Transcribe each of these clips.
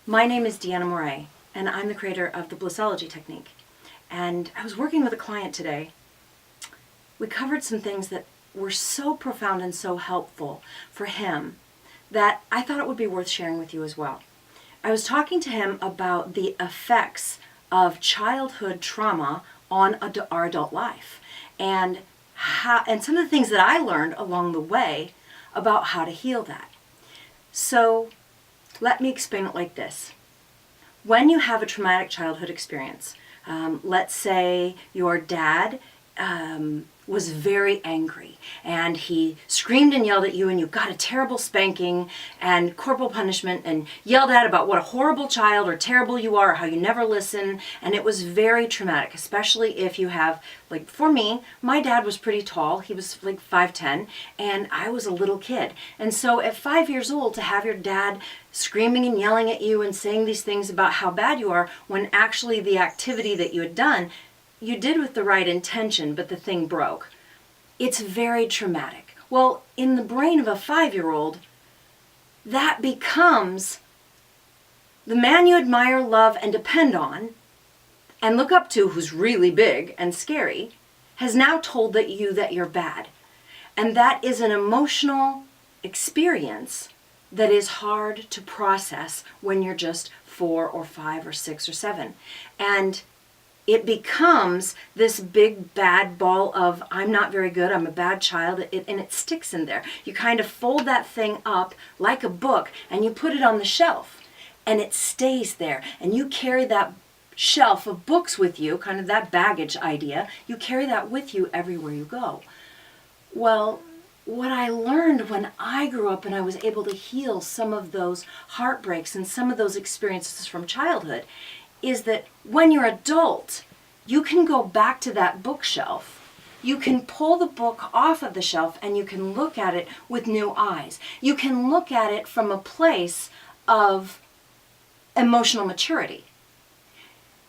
My name is Deanna Moray, and I'm the creator of the Blissology technique. And I was working with a client today. We covered some things that were so profound and so helpful for him that I thought it would be worth sharing with you as well. I was talking to him about the effects of childhood trauma on our adult life, and some of the things that I learned along the way about how to heal that. So let me explain it like this. When you have a traumatic childhood experience, let's say your dad was very angry and he screamed and yelled at you and you got a terrible spanking and corporal punishment and yelled at about what a horrible child or terrible you are or how you never listen, and it was very traumatic, especially if you have, like for me, my dad was pretty tall. He was like 5'10", and I was a little kid. And so at 5 years old, to have your dad screaming and yelling at you and saying these things about how bad you are when actually the activity that you had done you did with the right intention, but the thing broke. It's very traumatic. Well, in the brain of a 5-year-old, that becomes the man you admire, love, and depend on, and look up to, who's really big and scary, has now told that you're bad. And that is an emotional experience that is hard to process when you're just 4 or 5 or 6 or 7. And it becomes this big bad ball of, I'm not very good, I'm a bad child, and it sticks in there. You kind of fold that thing up like a book and you put it on the shelf and it stays there, and you carry that shelf of books with you, kind of that baggage idea, you carry that with you everywhere you go. Well, what I learned when I grew up and I was able to heal some of those heartbreaks and some of those experiences from childhood is that when you're adult, you can go back to that bookshelf. You can pull the book off of the shelf and you can look at it with new eyes. You can look at it from a place of emotional maturity.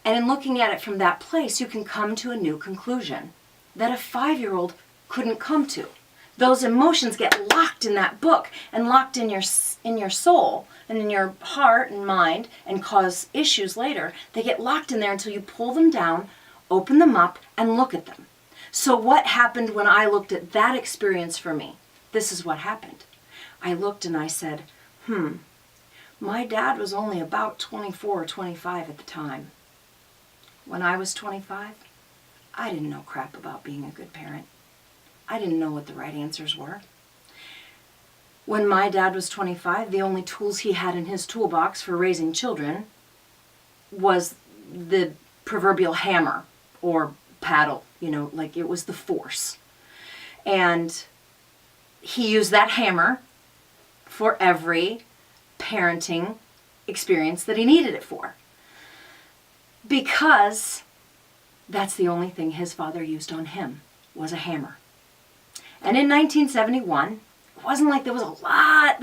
And in looking at it from that place, you can come to a new conclusion that a 5-year-old couldn't come to. Those emotions get locked in that book and locked in your soul and in your heart and mind and cause issues later. They get locked in there until you pull them down, open them up, and look at them. So what happened when I looked at that experience for me? This is what happened. I looked and I said, my dad was only about 24 or 25 at the time. When I was 25, I didn't know crap about being a good parent. I didn't know what the right answers were. When my dad was 25, the only tools he had in his toolbox for raising children was the proverbial hammer or paddle, like it was the force. And he used that hammer for every parenting experience that he needed it for, because that's the only thing his father used on him, was a hammer. And in 1971, it wasn't like there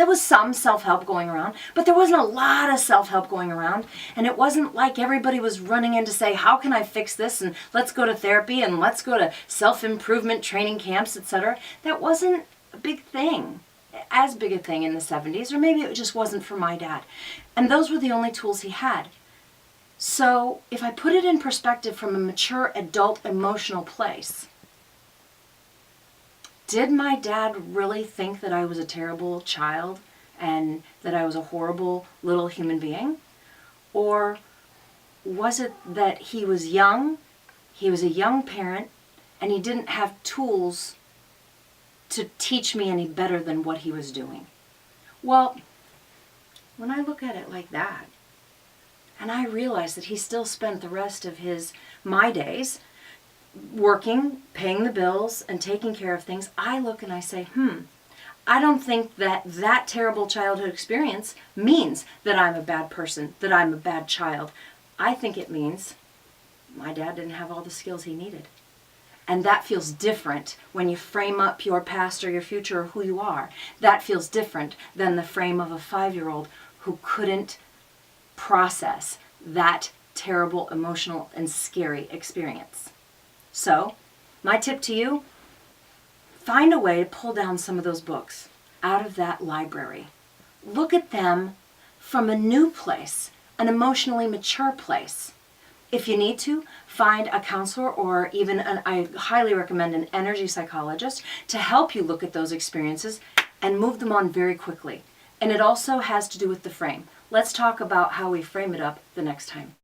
was some self-help going around, but there wasn't a lot of self-help going around. And it wasn't like everybody was running in to say, how can I fix this? And let's go to therapy and let's go to self-improvement training camps, etc. That wasn't a big thing, as big a thing in the 70s, or maybe it just wasn't for my dad. And those were the only tools he had. So if I put it in perspective from a mature adult emotional place, did my dad really think that I was a terrible child and that I was a horrible little human being? Or was it that he was young, he was a young parent, and he didn't have tools to teach me any better than what he was doing? Well, when I look at it like that, and I realize that he still spent the rest of my days working, paying the bills, and taking care of things, I look and I say, I don't think that terrible childhood experience means that I'm a bad person, that I'm a bad child. I think it means my dad didn't have all the skills he needed. And that feels different when you frame up your past or your future or who you are. That feels different than the frame of a 5-year-old who couldn't process that terrible, emotional, and scary experience. So, my tip to you, find a way to pull down some of those books out of that library. Look at them from a new place, an emotionally mature place. If you need to, find a counselor or even I highly recommend an energy psychologist to help you look at those experiences and move them on very quickly. And it also has to do with the frame. Let's talk about how we frame it up the next time.